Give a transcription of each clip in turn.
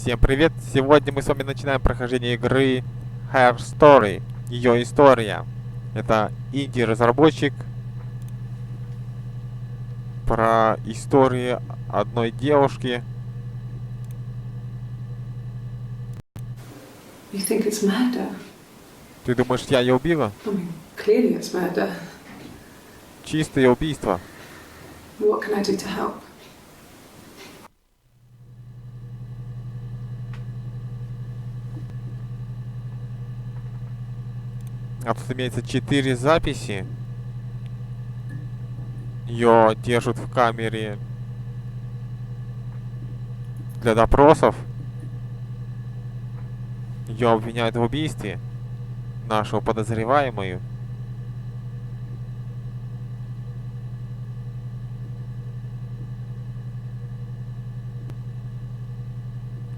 Всем привет! Сегодня мы с вами начинаем прохождение игры Her Story. Ее история. Это инди-разработчик про историю одной девушки. You think it's murder? Ты думаешь, я ее убила? I mean, clearly it's murder. Чистое убийство. What can I do to help? А тут имеется 4 записи. Ее держат в камере для допросов. Ее обвиняют в убийстве нашего подозреваемую.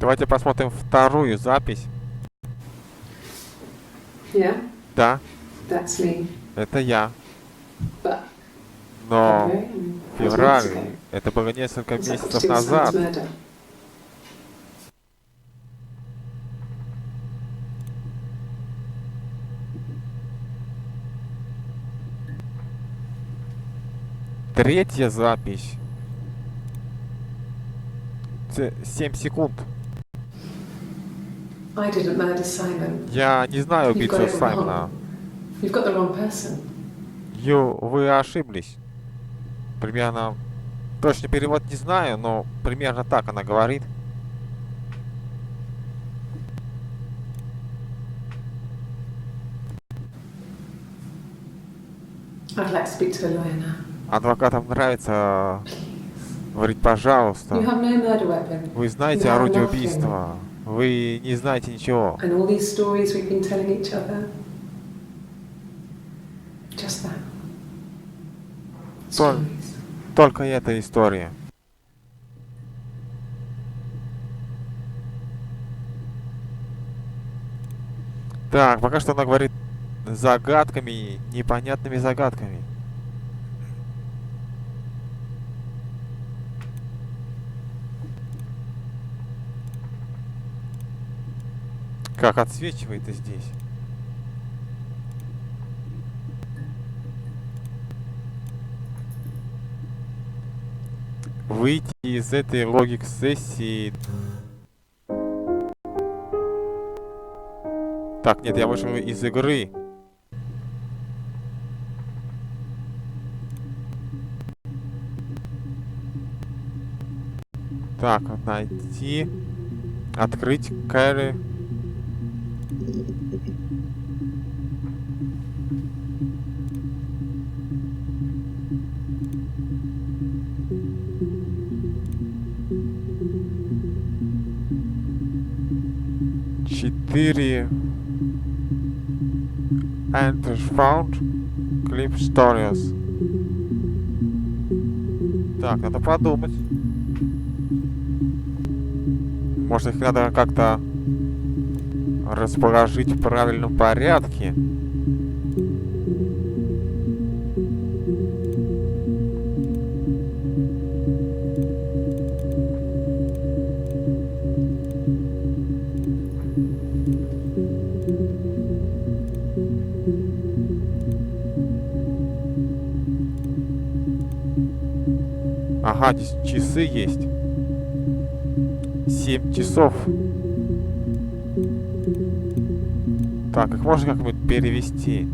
Давайте посмотрим вторую запись. Yeah, Да, that's me. это я. But Но February, I mean, that was months февраль, ago. это было несколько What's that got to месяцев do with назад. someone's murder? Третья запись. 7 секунд. I didn't murder Simon. Я не знаю You've убийцу got it Саймона. wrong. You've got the wrong person. Вы ошиблись. Примерно... Точный перевод не знаю, но примерно так она говорит. I'd like to speak to a lawyer now. Адвокатам нравится говорить You пожалуйста. have no murder weapon. Вы You знаете have орудие nothing. убийства. Вы не знаете ничего. And all these stories we've been telling each other. Just that. Толь- Stories. Только эта история. Так, пока что она говорит загадками, непонятными загадками. Как отсвечивает и здесь. Выйти из этой логик-сессии. Так, нет, я вышел из игры. Так, найти. Открыть Кэрри. Четыре. Enters found. Clip stories. Так, надо подумать. Может, их надо как-то расположить в правильном порядке. Ага, здесь часы есть. 7 часов. Так, их можно как-нибудь перевести?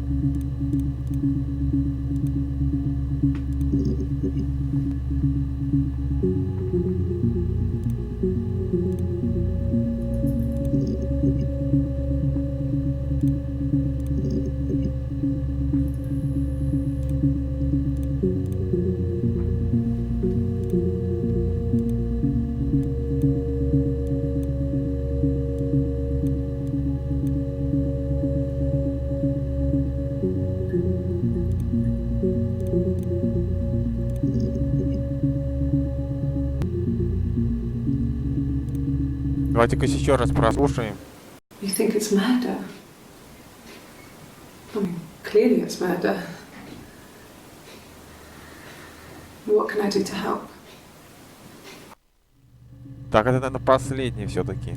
Давайте-ка еще раз прослушаем. You think it's murder? I mean, clearly it's murder. What can I do to help? Так, это, наверное, последний все-таки.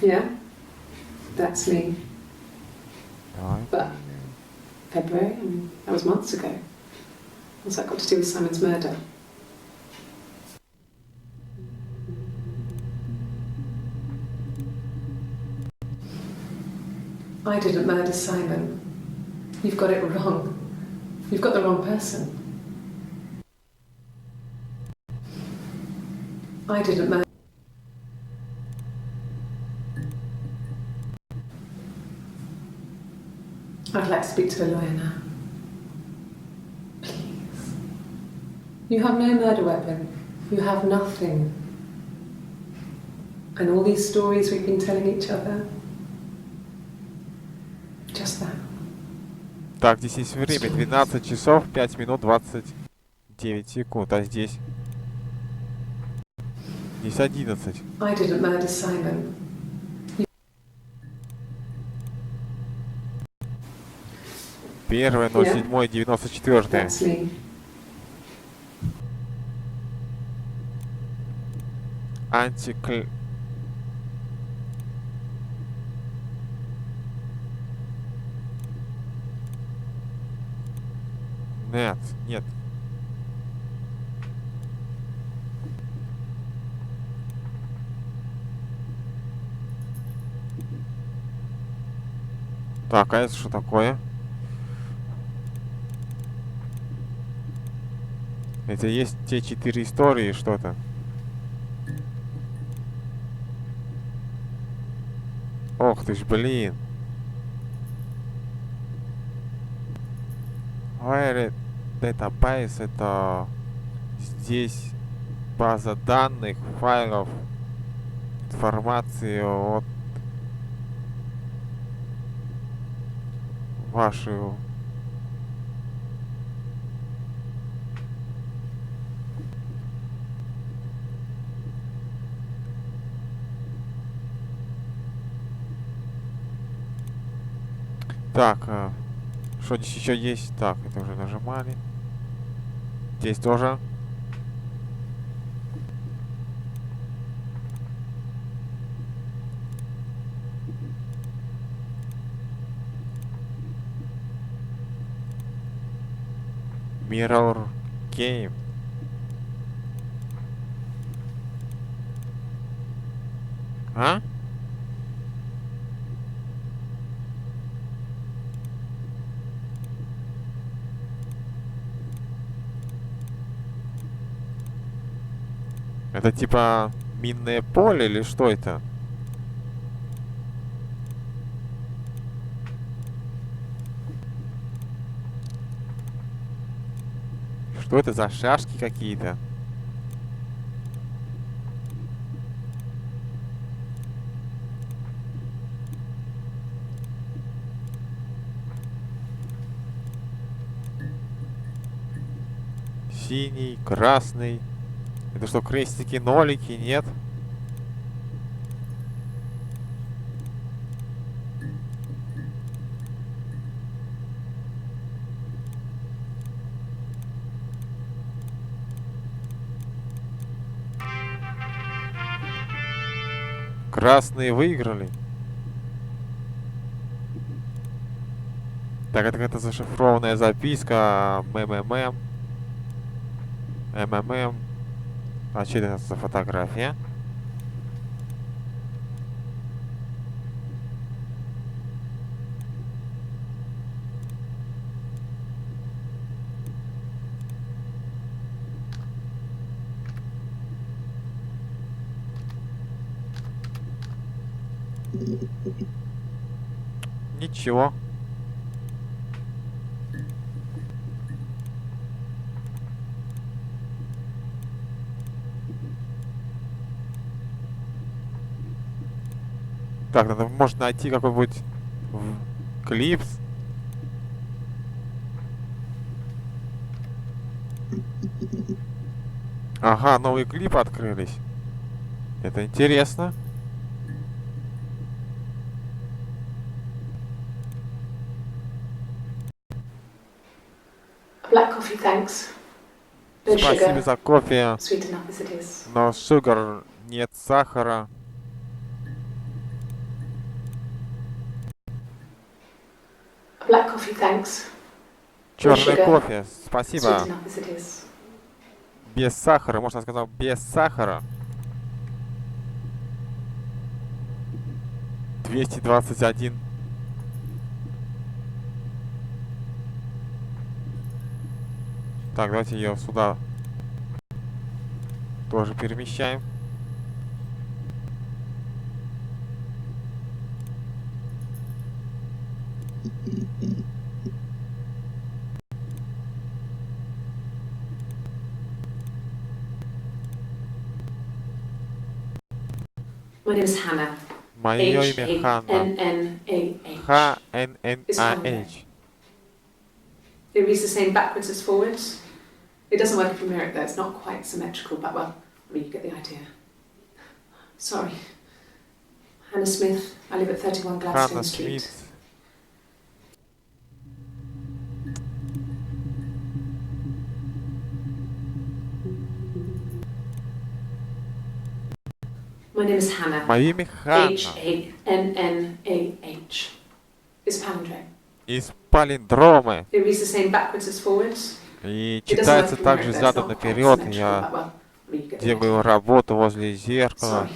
Yeah, that's me. Давай. But February, I mean, that was months ago. What's that got to do with Simon's murder? I didn't murder Simon. You've got it wrong. You've got the wrong person. I didn't murder. I'd like to speak to a lawyer now. Please. You have no murder weapon. You have nothing. And all these stories we've been telling each other. Just that. Так, здесь есть время. 12 часов, 5 минут, 29 секунд. А здесь... Здесь 11. I didn't murder Simon. Первое, 07, 94. That's me. Антикл... Нет, нет. Так, а это что такое? Это есть те 4 истории, что-то. Ох ты ж, блин. Where database — это здесь база данных, файлов, информации от вашего. Так, что здесь еще есть? Так, это уже нажимали. Здесь тоже. Mirror Game. А? Это типа минное поле или что это? Что это за шашки какие-то? Синий, красный. Это что, крестики, нолики? Нет? Красные выиграли. Так, это какая-то зашифрованная записка. МММ. МММ. А что это за фотография? Ничего. Так, надо, может, найти какой-нибудь клипс. Ага, новые клипы открылись. Это интересно. Black coffee, thanks. No Спасибо sugar, за кофе, sweet enough as it is. но sugar, нет сахара. A black coffee, thanks. No Черный sugar, кофе, sweet спасибо. enough as it is. Без сахара, можно сказать, без сахара. 221. Так, давайте ее сюда тоже перемещаем. My name is Hannah. Мое имя Ханна. H-A-N-N-A-H. It's Hannah. H. It reads the same backwards as forwards. It doesn't work if you mirror it though, it's not quite symmetrical, but well, I mean, you get the idea. Sorry. Hannah Smith, I live at 31 Gladstone Ханна Street. Смит. My name is Hannah. Мое имя Ханна. H-A-N-N-A-H. It's a palindrome. Из палиндромы. It reads the same backwards as forwards. И It doesn't читается work if you также mirror it though, it's задом not quite наперед. symmetrical, Я but well, I mean, you get the делаю idea. работу возле зеркала. Sorry.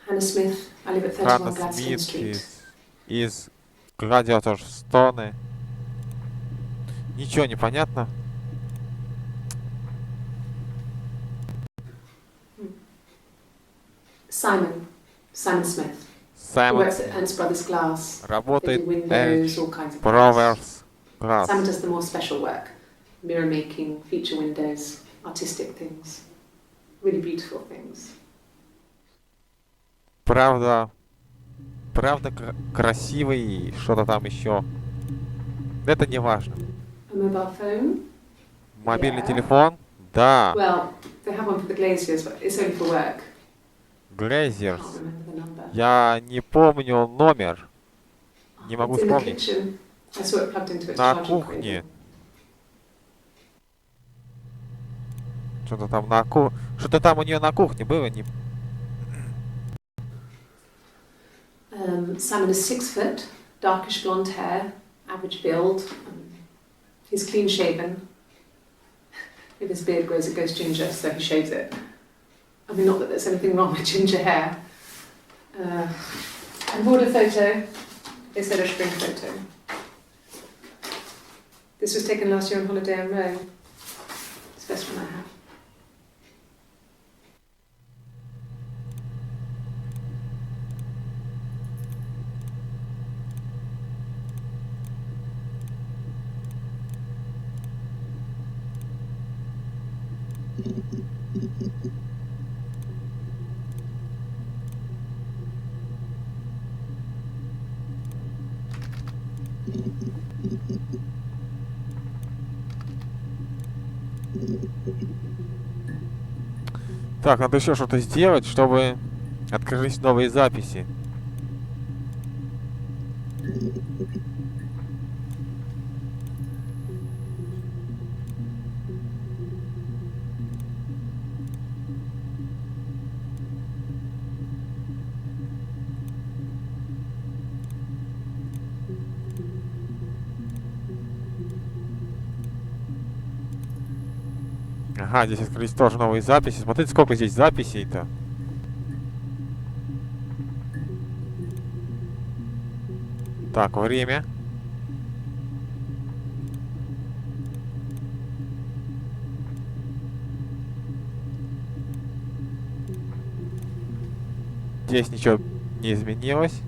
Hannah Smith, I live at 31 Ханна Gladstone Смит Street. из Гладиатор Стоны. Ничего не понятно. Simon Smith. He Саймон works at Ernst Brothers Glass. They работает do windows, H. all kinds of things. Brothers Glass. Simon does the more special work. Mirror making, feature windows, artistic things. Really beautiful things. Правда красивый и что-то там еще. Это не важно. A mobile phone? Мобильный Yeah. телефон? Да. Well, they have one for the Glaziers, but it's only for work. I Glazers. can't remember the number. Я не помню номер. Не могу It's in the вспомнить. kitchen. I saw it plugged into its На charging кухне. cable. Что-то там Что-то там у нее на кухне было. Не... Simon is 6 foot, darkish blonde hair, average build. He's clean shaven. If his beard grows, it goes ginger, so he shaves it. I mean, not that there's anything wrong with ginger hair. I bought a photo instead of spring photo. This was taken last year on holiday in Rome. It's the best one I have. Так, надо еще что-то сделать, чтобы открылись новые записи. Ага, здесь открылись тоже новые записи. Смотрите, сколько здесь записей-то. Так, время. Здесь ничего не изменилось.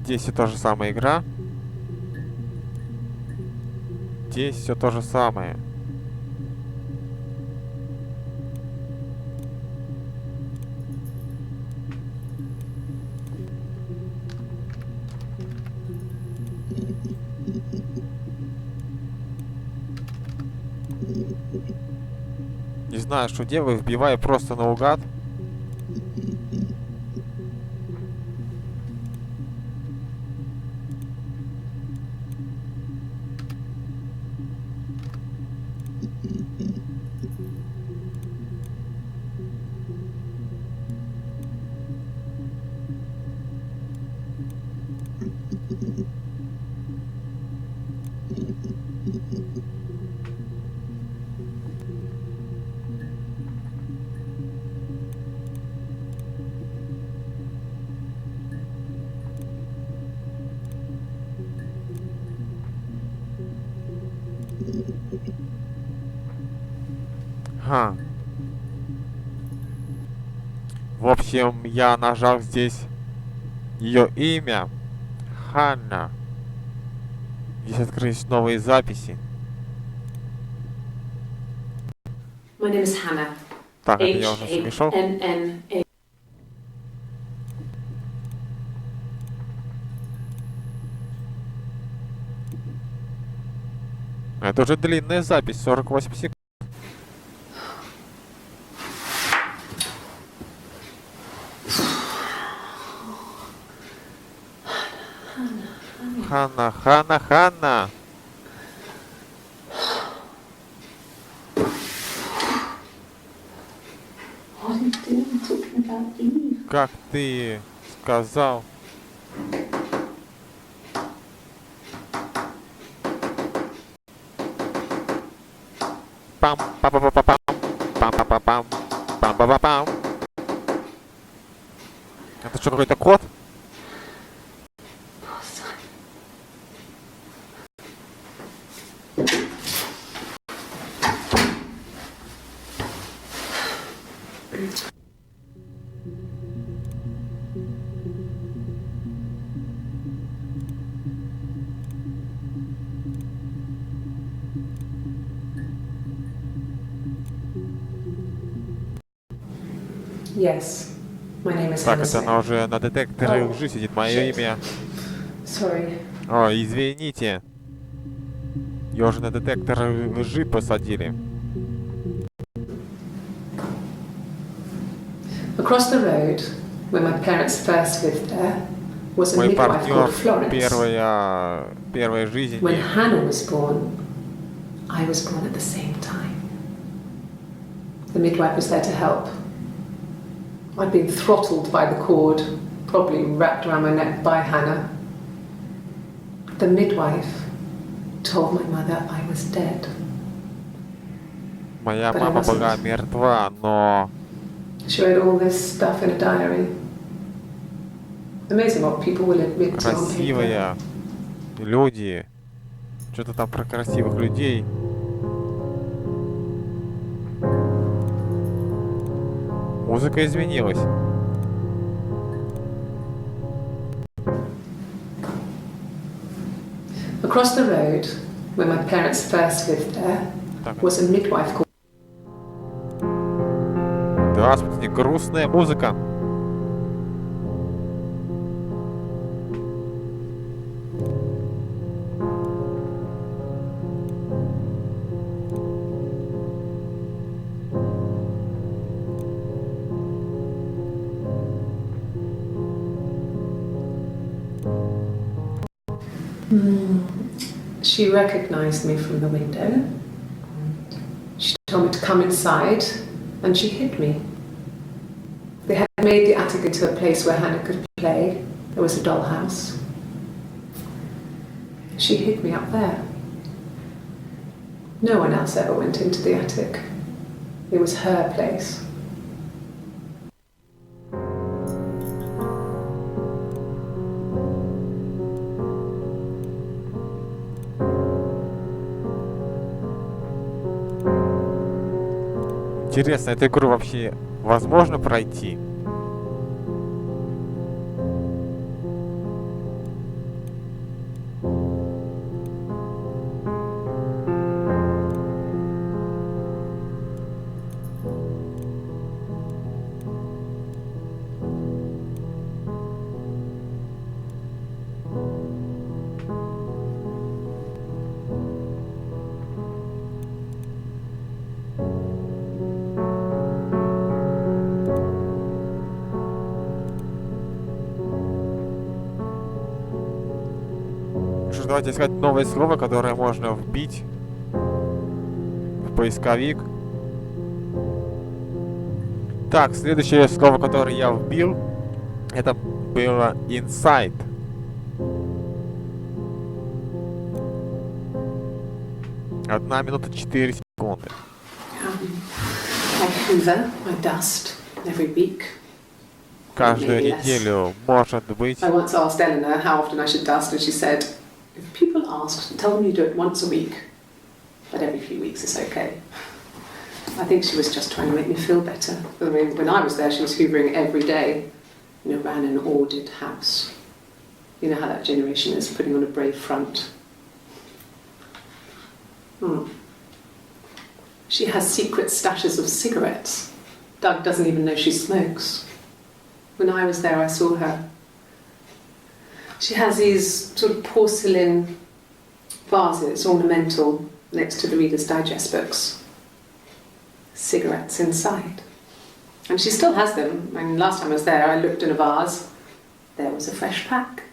Здесь все та же самая игра. Здесь все то же самое. Не знаю, что делаю, вбиваю просто наугад. Ха. В общем, я нажал здесь ее имя. Ханна. Здесь открылись новые записи. My name is Hannah. Так, это я уже смешал. H-A-N-N-A. Это уже длинная запись, 48 секунд. Ханна, Ханна, Ханна. What are you doing talking about Eve? Как ты сказал? Пам, па па па па пам, пам па па пам, пам па па пам. Это что, какой-то код? Yes. My name is Так, Hannah это Smith. она уже на детекторе лжи сидит. Мое Shit. имя. Sorry. О, извините. Ее уже на детектор лжи посадили. Across the road, where my parents first lived there, was a Мой midwife партнер called Florence. первой жизни. When Hannah was born, I was born at the same time. The midwife was there to help. I'd been throttled by the cord, probably wrapped around my neck by Hannah. The midwife told my mother I was dead. Моя But I мама wasn't. была мертва, но She wrote all this stuff in a diary. Amazing what people will admit to on paper. красивые люди. Что-то там про красивых людей. Музыка изменилась. Across the road, where my parents first lived there, Так, was a midwife called. здравствуйте, грустная музыка. She recognized me from the window. She told me to come inside, and she hid me. They had made the attic into a place where Hannah could play. There was a dollhouse. She hid me up there. No one else ever went into the attic. It was her place. Интересно, эту игру вообще возможно пройти? Что ж, давайте искать новое слово, которое можно вбить в поисковик. Так, следующее слово, которое я вбил, это было inside. Одна минута 4 секунды. I hoover my dust every week. Каждую Maybe less. неделю, может быть. I once asked Eleanor how often I should dust, and she said, if people ask, tell them you do it once a week. but every few weeks is okay. I think she was just trying to make me feel better. I mean, when I was there, she was hoovering every day. Ran an ordered house. You know how that generation is, putting on a brave front. She has secret stashes of cigarettes. Doug doesn't even know she smokes. When I was there, I saw her. She has these sort of porcelain vases, ornamental, next to the Reader's Digest books. Cigarettes inside. And she still has them. I mean, last time I was there, I looked in a vase. There was a fresh pack.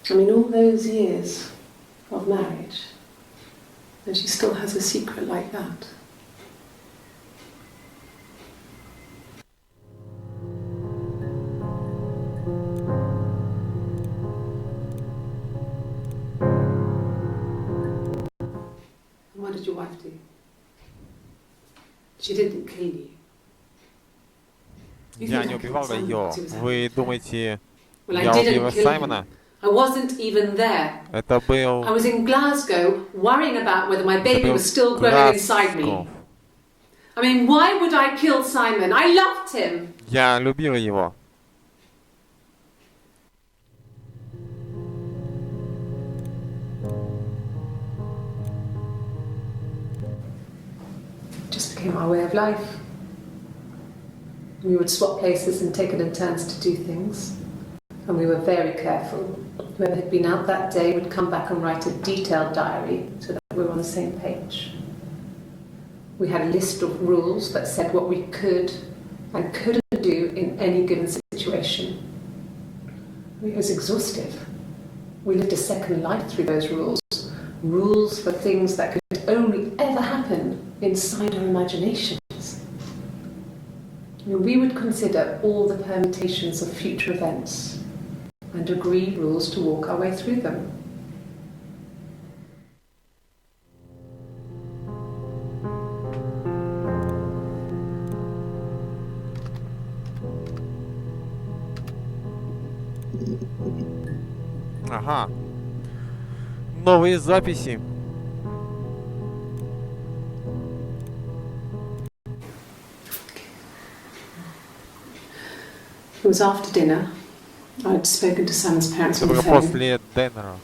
I mean, all those years of marriage, and she still has a secret like that. And what did your wife do? She didn't kill you. Я не убивал ее. Вы думаете, Well, я I didn't убил kill Саймона? him. I wasn't even there. Это был... I was in Glasgow, worrying about whether my baby был was still growing inside Глазго. me. I mean, why would I kill Simon? I loved him. Я любил его. It just became our way of life. We would swap places and take it in turns to do things. And we were very careful. Whoever had been out that day would come back and write a detailed diary so that we were on the same page. We had a list of rules that said what we could and couldn't do in any given situation. It was exhaustive. We lived a second life through those rules. Rules for things that could only ever happen inside our imaginations. We would consider all the permutations of future events and agree rules to walk our way through them. Ага. Новые записи. It was after dinner. I'd spoken to Sam's parents Это on the было phone. после Деннера.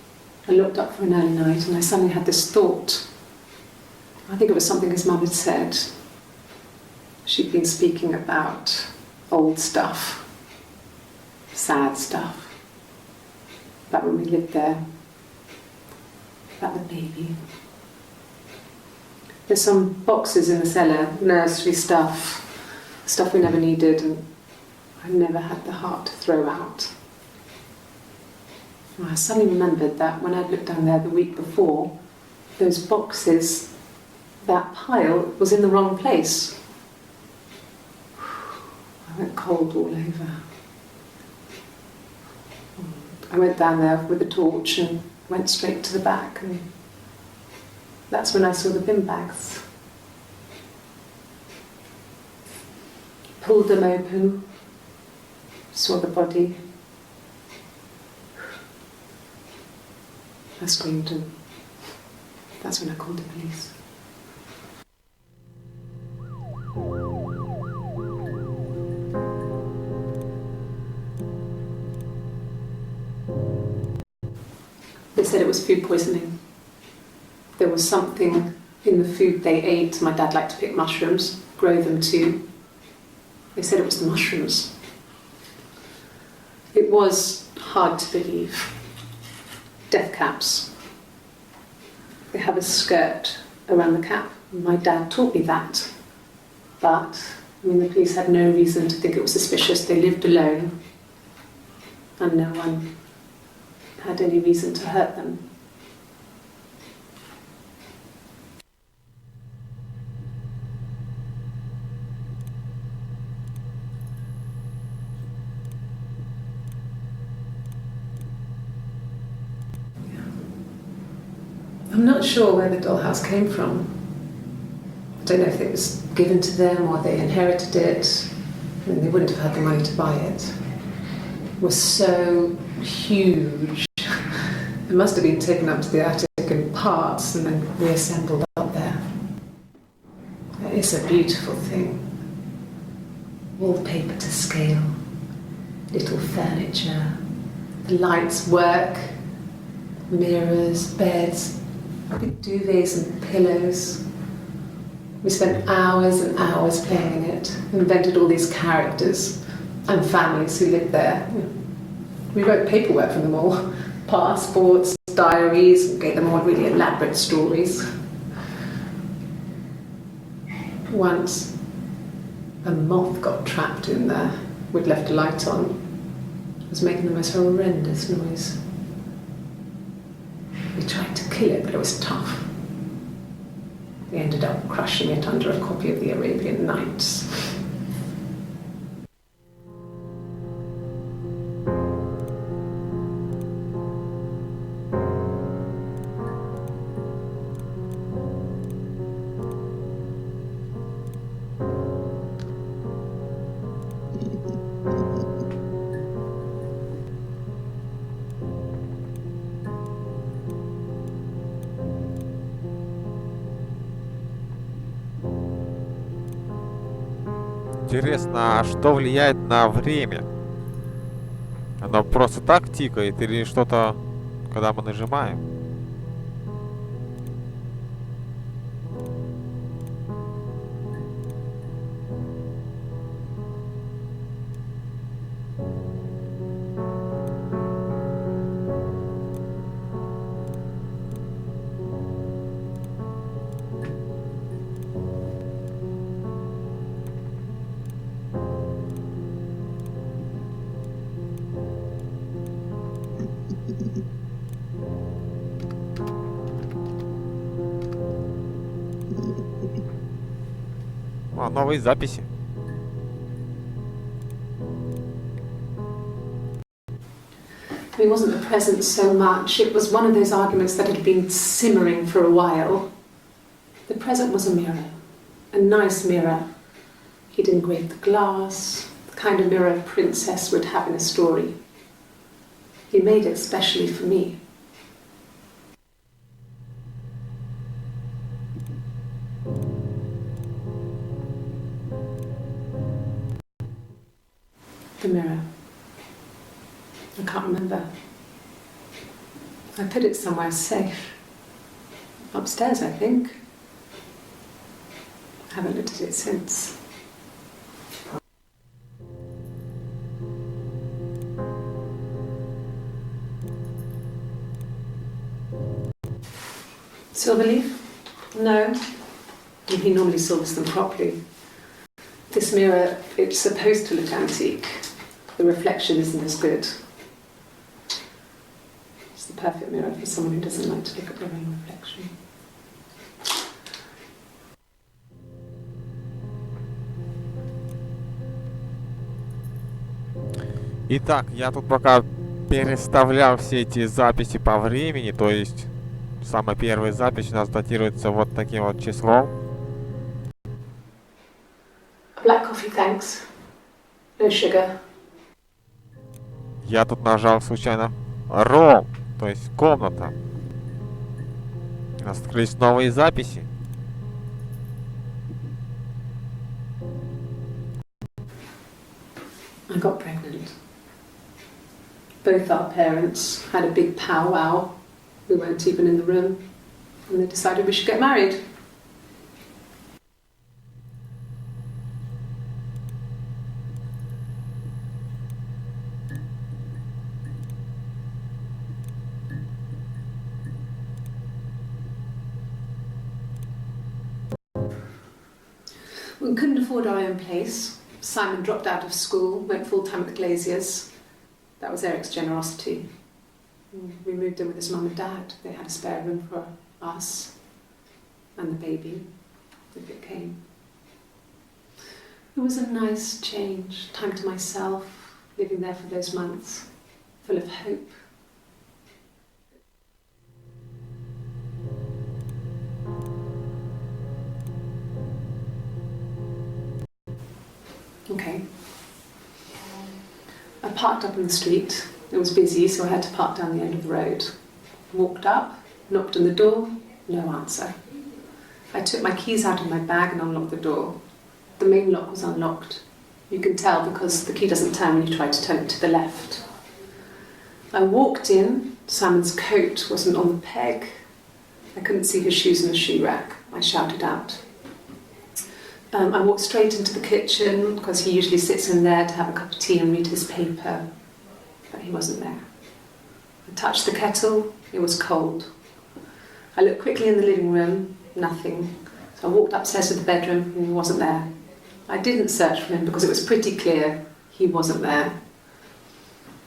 I looked up for an early night and I suddenly had this thought. I think it was something his mum had said. She'd been speaking about old stuff, sad stuff, about when we lived there, about the baby. There's some boxes in the cellar, nursery stuff, stuff we never needed and I never had the heart to throw out. And I suddenly remembered that when I'd looked down there the week before, those boxes, that pile was in the wrong place. I went cold all over. I went down there with a torch and went straight to the back, and that's when I saw the bin bags. Pulled them open, saw the body. I screamed and that's when I called the police. They said it was food poisoning. There was something in the food they ate. My dad liked to pick mushrooms, grow them too. They said it was the mushrooms. It was hard to believe. Death caps. They have a skirt around the cap. My dad taught me that. But, the police had no reason to think it was suspicious. They lived alone. And no one had any reason to hurt them. I'm not sure where the dollhouse came from. I don't know if it was given to them or they inherited it. They wouldn't have had the money to buy it. It was so huge. It must have been taken up to the attic in parts and then reassembled up there. It's a beautiful thing. Wallpaper to scale, little furniture, the lights work, mirrors, beds, big duvets and pillows. We spent hours and hours playing in it, invented all these characters and families who lived there. We wrote paperwork for them all, passports, diaries, and gave them all really elaborate stories. Once, a moth got trapped in there. We'd left a light on. It was making the most horrendous noise. We tried to kill it, but it was tough. We ended up crushing it under a copy of the Arabian Nights. Интересно, а что влияет на время? Оно просто так тикает или что-то, когда мы нажимаем? О, новые записи. It wasn't the present so much, it was one of those arguments that had been simmering for a while. The present was a mirror, a nice mirror. He'd engraved the glass, the kind of mirror a princess would have in a story. He made it specially for me. The mirror. I can't remember. I put it somewhere safe. Upstairs, I think. I haven't looked at it since. Silverleaf? No. He normally silvers them properly. This mirror, it's supposed to look antique. The reflection isn't as good. It's the perfect mirror for someone who doesn't like to look at their own reflection. Итак, я тут пока переставлял все эти записи по времени, то есть самая первая запись у нас датируется вот таким вот числом. Black coffee, thanks. No sugar. Я тут нажал случайно ром, то есть комната. У нас открылись новые записи. I got pregnant. Both our parents had a big powwow. We weren't even in the room. And they decided we should get married. We couldn't afford our own place. Simon dropped out of school, went full-time at the Glaziers. That was Eric's generosity. We moved in with his mum and dad. They had a spare room for us and the baby, if it came. It was a nice change, time to myself, living there for those months, full of hope. Okay. I parked up in the street. It was busy, so I had to park down the end of the road. Walked up, Knocked on the door, no answer. I took my keys out of my bag and unlocked the door. The main lock was unlocked. You can tell because the key doesn't turn when you try to turn it to the left. I walked in. Simon's coat wasn't on the peg. I couldn't see his shoes in the shoe rack. I shouted out. I walked straight into the kitchen because he usually sits in there to have a cup of tea and read his paper, but he wasn't there. I touched the kettle. It was cold. I looked quickly in the living room. Nothing. So I walked upstairs to the bedroom and he wasn't there. I didn't search for him because it was pretty clear he wasn't there.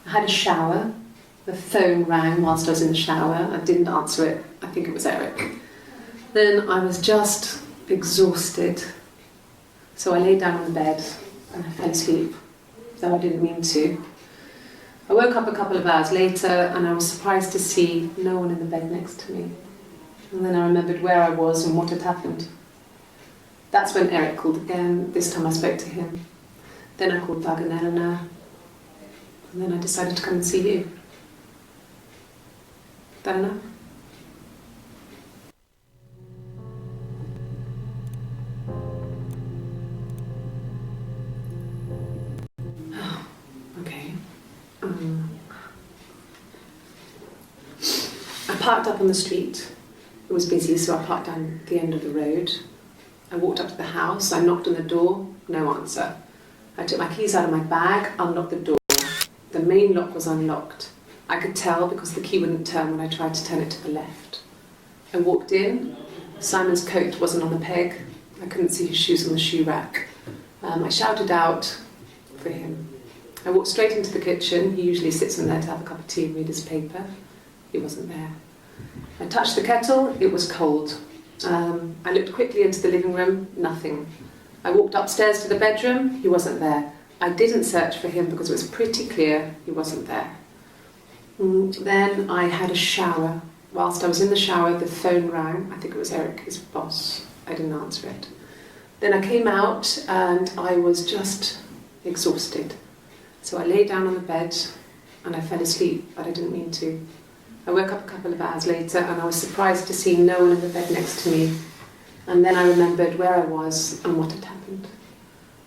I had a shower. The phone rang whilst I was in the shower. I didn't answer it. I think it was Eric. Then I was just exhausted. So I lay down on the bed and I fell asleep, though I didn't mean to. I woke up a couple of hours later and I was surprised to see no one in the bed next to me. And then I remembered where I was and what had happened. That's when Eric called again. This time I spoke to him. Then I called Doug and Eleanor. And then I decided to come and see you. That enough? Okay. I parked up on the street. It was busy, so I parked down the end of the road. I walked up to the house. I knocked on the door. No answer. I took my keys out of my bag, unlocked the door. The main lock was unlocked. I could tell because the key wouldn't turn when I tried to turn it to the left. I walked in. Simon's coat wasn't on the peg. I couldn't see his shoes on the shoe rack. I shouted out for him. I walked straight into the kitchen. He usually sits in there to have a cup of tea and read his paper. He wasn't there. I touched the kettle. It was cold. I looked quickly into the living room. Nothing. I walked upstairs to the bedroom. He wasn't there. I didn't search for him because it was pretty clear he wasn't there. Then I had a shower. Whilst I was in the shower, the phone rang. I think it was Eric, his boss. I didn't answer it. Then I came out and I was just exhausted. So I lay down on the bed and I fell asleep, but I didn't mean to. I woke up a couple of hours later and I was surprised to see no one in the bed next to me. And then I remembered where I was and what had happened.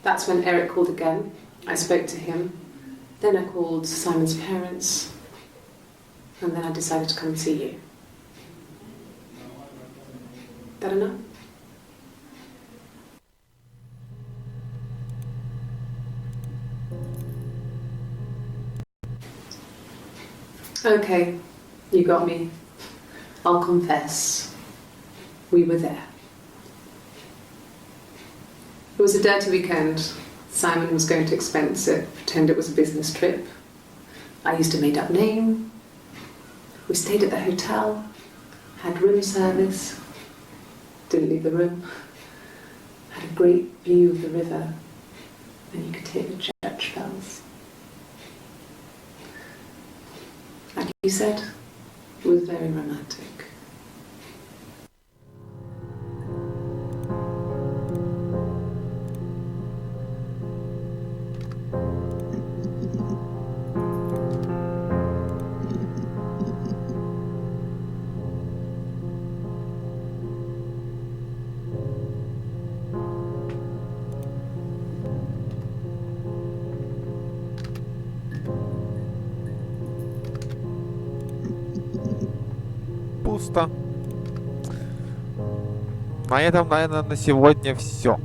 That's when Eric called again. I spoke to him. Then I called Simon's parents. And then I decided to come and see you. That enough? Okay, you got me. I'll confess. We were there. It was a dirty weekend. Simon was going to expense it, pretend it was a business trip. I used a made-up name. We stayed at the hotel, had room service, didn't leave the room, had a great view of the river, and you could hear the church bells. Like you said, it was very romantic. Пусто. На этом, наверное, на сегодня все.